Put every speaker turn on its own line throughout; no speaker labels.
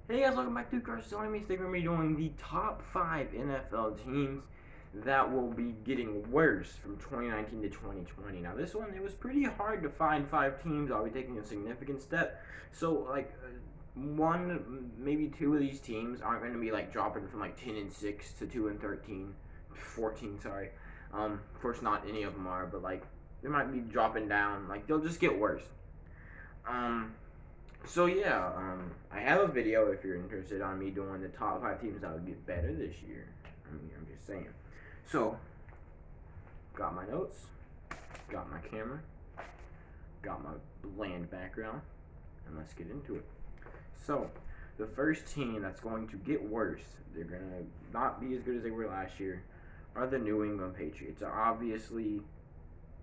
Hey guys, welcome back to Crush Joining Me. Today we're going to be doing the top 5 NFL teams that will be getting worse from 2019 to 2020. Now this one, it was pretty hard to find 5 teams. I'll be taking a significant step. So one, maybe 2 of these teams aren't going to be like dropping from like 10 and 6 to 2 and 13, 14. Sorry. Of course, not any of them are, but like they might be dropping down. Like they'll just get worse. Um, I have a video if you're interested on me doing the top 5 teams that would get better this year. I mean, I'm just saying. So, got my notes, got my camera, got my bland background, and let's get into it. So, the first team that's going to get worse, they're going to not be as good as they were last year, are the New England Patriots. Obviously,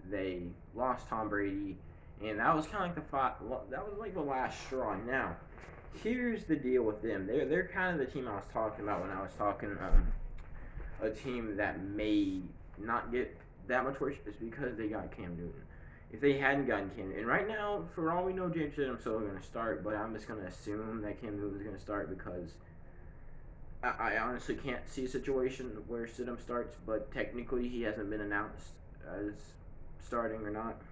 they lost Tom Brady, and that was kind of like the last straw. Now, here's the deal with them. They're kind of the team I was talking about when I was talking a team that may not get that much worse is because they got Cam Newton. If they hadn't gotten Cam, and right now, for all we know, James Stidham's still going to start, but I'm just going to assume that Cam Newton's going to start because I honestly can't see a situation where Stidham starts, but technically he hasn't been announced as starting or not.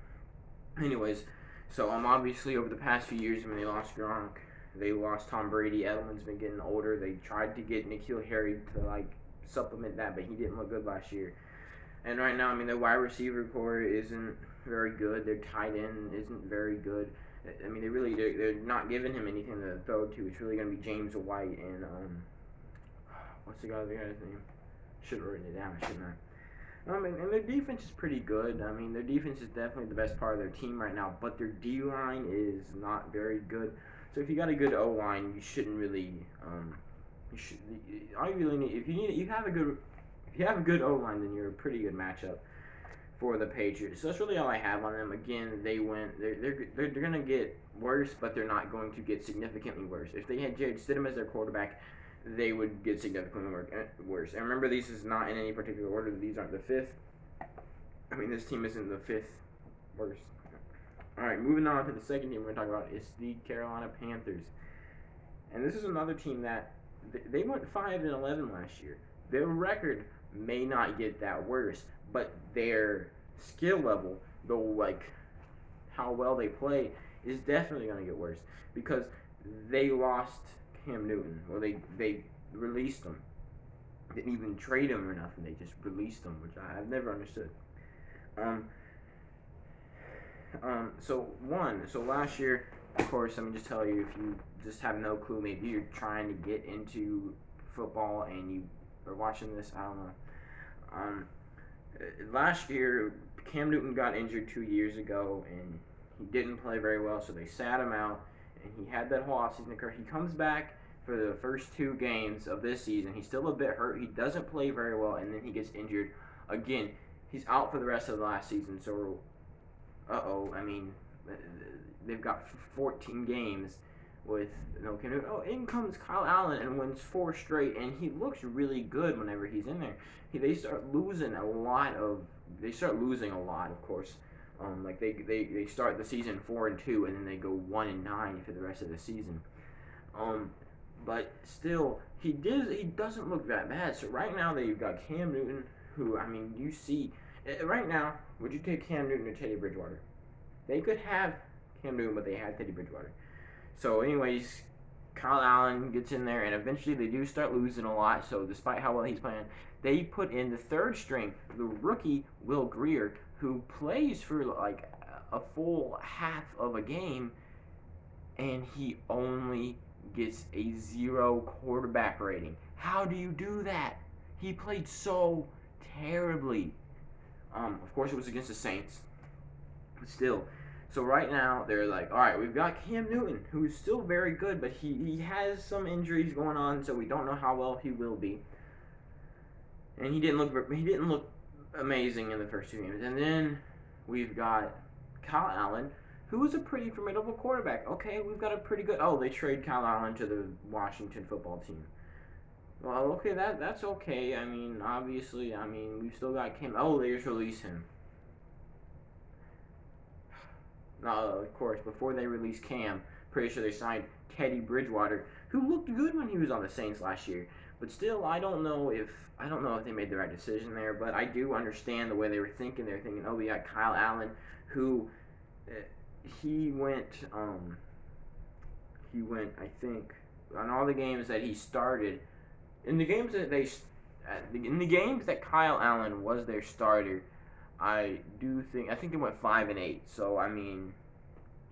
Anyways, so obviously over the past few years when they lost Gronk, they lost Tom Brady. Edelman's been getting older. They tried to get N'Keal Harry to like supplement that, but he didn't look good last year. And right now, I mean, their wide receiver core isn't very good. Their tight end isn't very good. I mean, they're not giving him anything to throw to. It's really gonna be James White and what's the guy's name? Should have written it down, shouldn't I? I mean, and their defense is pretty good. I mean, their defense is definitely the best part of their team right now, but their D line is not very good. So if you got a good O line, you shouldn't really. You should. All you really need, if you have a good O line, then you're a pretty good matchup for the Patriots. So that's really all I have on them. Again, they went. They're gonna get worse, but they're not going to get significantly worse. If they had Jared Stidham as their quarterback, they would get significantly worse. And remember, this is not in any particular order. These aren't the fifth. I mean, this team isn't the fifth worst. All right, moving on to the second team we're going to talk about is the Carolina Panthers. And this is another team that they went 5-11 last year. Their record may not get that worse, but their skill level, though, like how well they play, is definitely going to get worse because they lost Cam Newton. Well, they released him. Didn't even trade him or nothing. They just released him, which I've never understood. Um, so last year, of course, let me just tell you, if you just have no clue, maybe you're trying to get into football and you are watching this, I don't know. Last year, Cam Newton got injured 2 years ago, and he didn't play very well, so they sat him out, and he had that whole offseason occur. He comes back for the first 2 games of this season. He's still a bit hurt. He doesn't play very well, and then he gets injured again. He's out for the rest of the last season, so I mean, they've got 14 games with no Cam Newton. Oh, in comes Kyle Allen and wins 4 straight, and he looks really good whenever he's in there. They start losing a lot, of course. Like they start the season 4-2, and then they go 1-9 for the rest of the season. But still, he doesn't look that bad. So right now they've got Cam Newton, who I mean, you see, right now, would you take Cam Newton or Teddy Bridgewater? They could have Cam Newton, but they had Teddy Bridgewater. So, anyways, Kyle Allen gets in there, and eventually they do start losing a lot. So, despite how well he's playing, they put in the third string, the rookie Will Grier, who plays for like a full half of a game, and he only gets a 0 quarterback rating. How do you do that? He played so terribly. Of course, it was against the Saints, but still. So right now they're like, all right, we've got Cam Newton, who's still very good, but he has some injuries going on, so we don't know how well he will be. And he didn't look amazing in the first 2 games. And then we've got Kyle Allen, who is a pretty formidable quarterback. Okay, we've got a pretty good. Oh, they trade Kyle Allen to the Washington football team. Well, okay, that's okay. I mean, obviously, we've still got Cam. Oh, they just release him. Of course, before they released Cam, pretty sure they signed Teddy Bridgewater, who looked good when he was on the Saints last year. But still, I don't know if they made the right decision there. But I do understand the way they were thinking. They're thinking, oh, we got Kyle Allen, who he went I think on all the games that he started. In the games that Kyle Allen was their starter, I think they went 5-8. So I mean,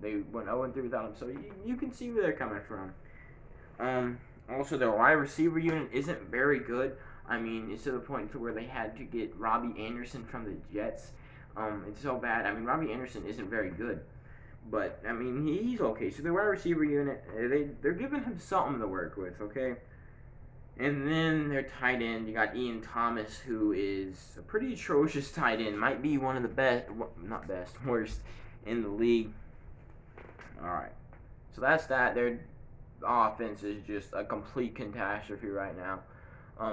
they went 0-3 without him. So you can see where they're coming from. Also, their wide receiver unit isn't very good. I mean, it's to the point to where they had to get Robbie Anderson from the Jets. It's so bad. I mean, Robbie Anderson isn't very good. But, I mean, he's okay. So the wide receiver unit, they're giving him something to work with, okay? And then their tight end, you got Ian Thomas, who is a pretty atrocious tight end. Might be one of the best, not best, worst in the league. Alright. So that's that. Their offense is just a complete catastrophe right now.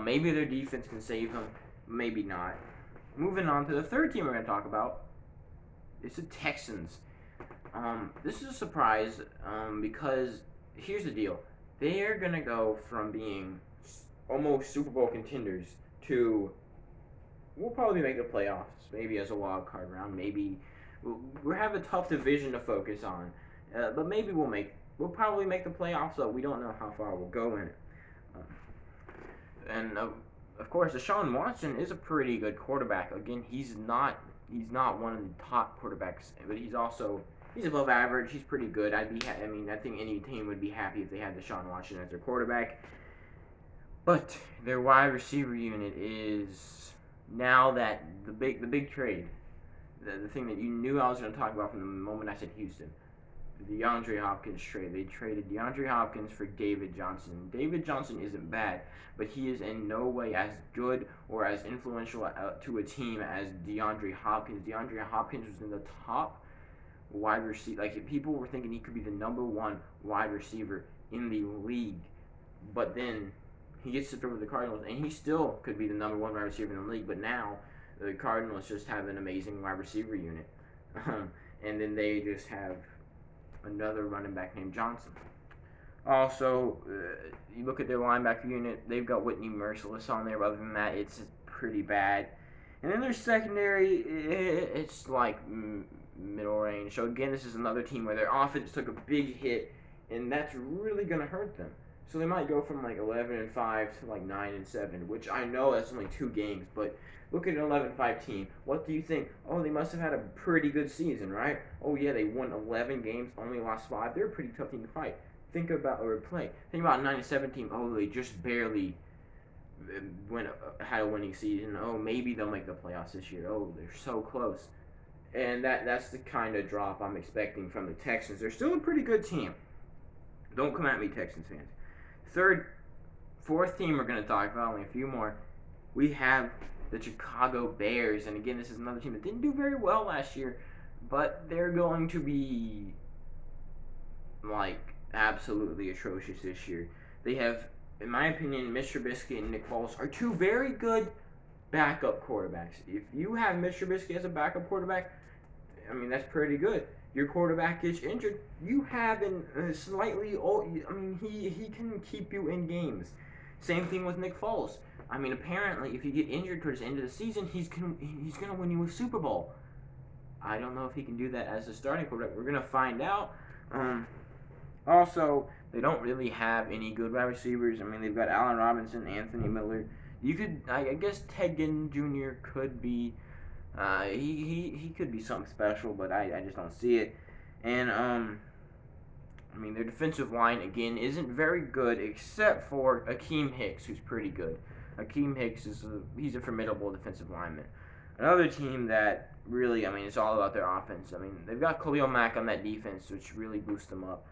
Maybe their defense can save them. Maybe not. Moving on to the third team we're going to talk about. It's the Texans. This is a surprise because here's the deal. They're going to go from being almost Super Bowl contenders to we'll probably make the playoffs, maybe as a wild card round. Maybe we'll have a tough division to focus on, but maybe we'll probably make the playoffs, but we don't know how far we'll go in it. And of course, Deshaun Watson is a pretty good quarterback. Again, he's not one of the top quarterbacks, but he's above average. He's pretty good. I think any team would be happy if they had Deshaun Watson as their quarterback. But their wide receiver unit is now that the big trade, the thing that you knew I was going to talk about from the moment I said Houston, the DeAndre Hopkins trade. They traded DeAndre Hopkins for David Johnson. David Johnson isn't bad, but he is in no way as good or as influential to a team as DeAndre Hopkins. DeAndre Hopkins was in the top wide receiver. Like, people were thinking he could be the number one wide receiver in the league, but then he gets to throw with the Cardinals, and he still could be the number one wide receiver in the league. But now the Cardinals just have an amazing wide receiver unit, and then they just have another running back named Johnson. Also, you look at their linebacker unit, they've got Whitney Merciless on there, but other than that, it's pretty bad. And then their secondary, it's like middle range. So again, this is another team where their offense took a big hit, and that's really going to hurt them. So they might go from like 11-5 to like 9-7, which I know that's only 2 games, but look at an 11-5 team. What do you think? Oh, they must have had a pretty good season, right? Oh yeah, they won 11 games, only lost 5. They're a pretty tough team to fight. Think about 9-7 team. Oh, they just barely had a winning season. Oh, maybe they'll make the playoffs this year. Oh, they're so close. And that's the kind of drop I'm expecting from the Texans. They're still a pretty good team. Don't come at me, Texans fans. Fourth team we're going to talk about, only a few more. We have the Chicago Bears. And again, this is another team that didn't do very well last year, but they're going to be like absolutely atrocious this year. They have, in my opinion, Mitch Trubisky and Nick Foles are 2 very good backup quarterbacks. If you have Mitch Trubisky as a backup quarterback, I mean, that's pretty good. Your quarterback gets injured, you have slightly old. I mean, he can keep you in games. Same thing with Nick Foles. I mean, apparently, if you get injured towards the end of the season, he's gonna win you a Super Bowl. I don't know if he can do that as a starting quarterback. We're gonna find out. Also, they don't really have any good wide receivers. I mean, they've got Allen Robinson, Anthony Miller. I guess Ted Ginn Jr. could be. He could be something special, but I just don't see it. And I mean, their defensive line again isn't very good, except for Akeem Hicks, who's pretty good. Akeem Hicks he's a formidable defensive lineman. Another team that really, I mean, it's all about their offense. I mean, they've got Khalil Mack on that defense, which really boosts them up.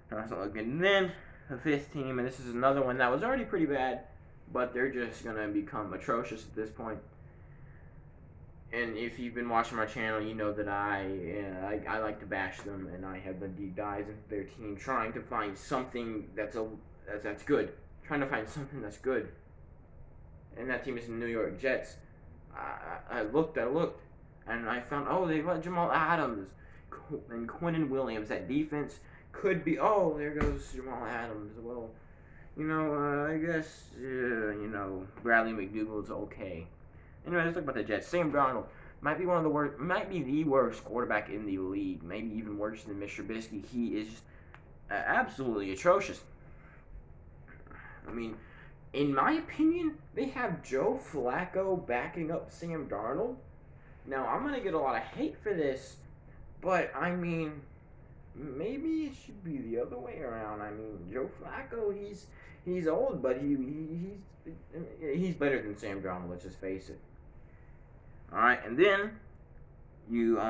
That's not looking good. And then the 5th team, and this is another one that was already pretty bad, but they're just gonna become atrocious at this point. And if you've been watching my channel, you know that I like to bash them, and I have done deep dives into their team, trying to find something that's good, trying to find something that's good. And that team is the New York Jets. I looked, and I found they've got Jamal Adams and Quinnen Williams. That defense could be, oh, there goes Jamal Adams. Well, I guess, Bradley McDougald's okay. Anyway, let's talk about the Jets. Sam Darnold might be the worst quarterback in the league. Maybe even worse than Mr. Trubisky. He is just absolutely atrocious. I mean, in my opinion, they have Joe Flacco backing up Sam Darnold. Now, I'm going to get a lot of hate for this, but I mean, maybe it should be the other way around. I mean, Joe Flacco, he's old, but he's better than Sam Darnold, let's just face it. All right, and then you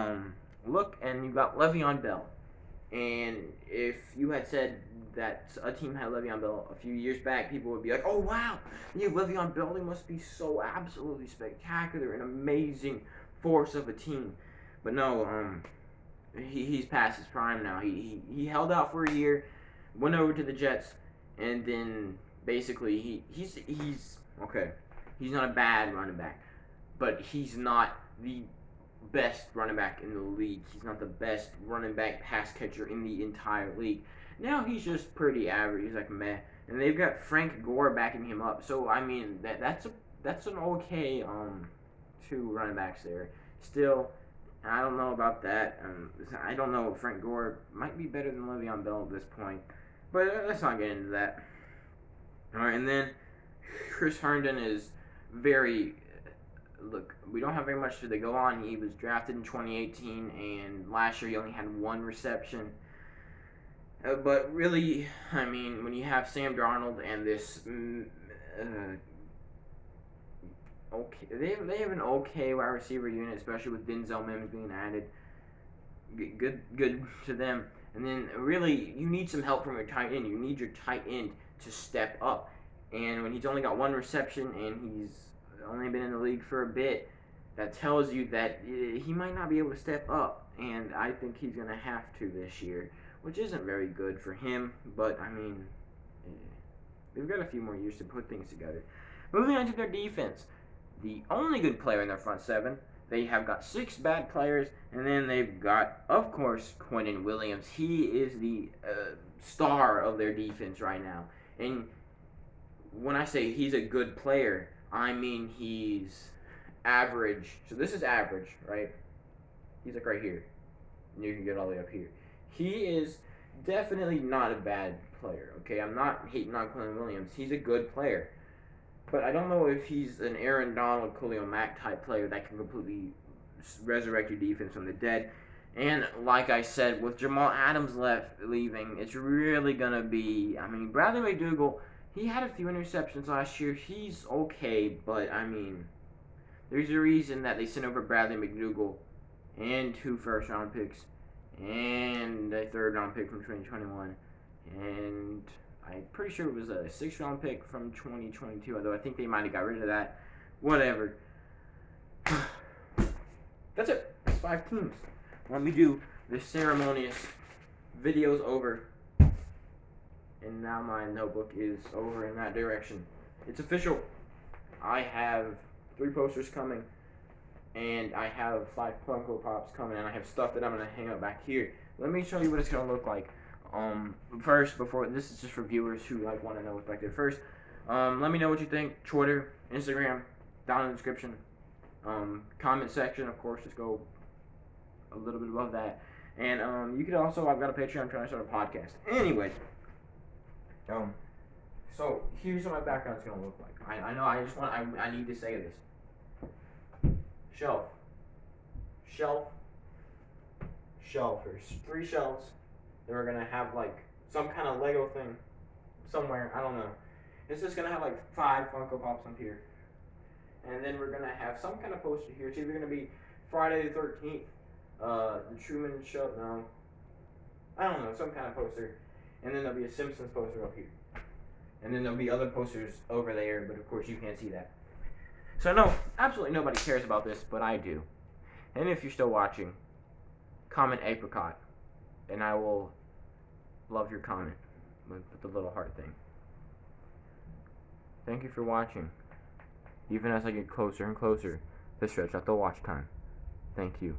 look and you got Le'Veon Bell. And if you had said that a team had Le'Veon Bell a few years back, people would be like, "Oh wow, you have Le'Veon Bell. They must be so absolutely spectacular, an amazing force of a team." But no, he's past his prime now. He held out for a year, went over to the Jets, and then basically he's okay. He's not a bad running back, but he's not the best running back in the league. He's not the best running back pass catcher in the entire league. Now he's just pretty average. He's like meh. And they've got Frank Gore backing him up. So I mean that's an okay two running backs there. Still, I don't know about that. I don't know. Frank Gore might be better than Le'Veon Bell at this point, but let's not get into that. All right, and then Chris Herndon is very. Look, we don't have very much to go on. He was drafted in 2018, and last year he only had one reception. But really, I mean, when you have Sam Darnold and this, okay, they have an okay wide receiver unit, especially with Denzel Mims being added. Good to them. And then really, you need some help from your tight end. You need your tight end to step up. And when he's only got one reception and he's only been in the league for a bit, that tells you that he might not be able to step up, and I think he's going to have to this year, which isn't very good for him, but I mean, they've got a few more years to put things together. Moving on to their defense, the only good player in their front seven, they have got 6 bad players, and then they've got, of course, Quinnen Williams. He is the star of their defense right now, and when I say he's a good player, I mean he's average. So this is average, right? He's like right here. And you can get all the way up here. He is definitely not a bad player, okay? I'm not hating on Quinnen Williams. He's a good player. But I don't know if he's an Aaron Donald, Khalil Mack type player that can completely resurrect your defense from the dead. And like I said, with Jamal Adams leaving, it's really going to be, I mean, Bradley McDougald, he had a few interceptions last year. He's okay, but I mean, there's a reason that they sent over Bradley McDougald and 2 first-round picks and a third-round pick from 2021, and I'm pretty sure it was a 6th-round pick from 2022, although I think they might have got rid of that. Whatever. That's it. That's 5 teams. Let me do this ceremonious video's over. And now my notebook is over in that direction. It's official. I have 3 posters coming, and I have 5 Funko Pops coming, and I have stuff that I'm going to hang up back here. Let me show you what it's going to look like. First, before this is just for viewers who want to know what's back there. First, let me know what you think. Twitter, Instagram, down in the description. Comment section, of course, just go a little bit above that. And you could also, I've got a Patreon, I'm trying to start a podcast. Anyway. So here's what my background's gonna look like. I know. I need to say this. Shelf. There's 3 shelves. Then we're gonna have like some kind of Lego thing somewhere. I don't know. It's just gonna have like 5 Funko Pops up here, and then we're gonna have some kind of poster here. It's either gonna be Friday the 13th, the Truman Show. No, I don't know. Some kind of poster. And then there'll be a Simpsons poster up here. And then there'll be other posters over there, but of course you can't see that. So no, absolutely nobody cares about this, but I do. And if you're still watching, comment apricot, and I will love your comment with the little heart thing. Thank you for watching. Even as I get closer and closer to stretch out the watch time. Thank you.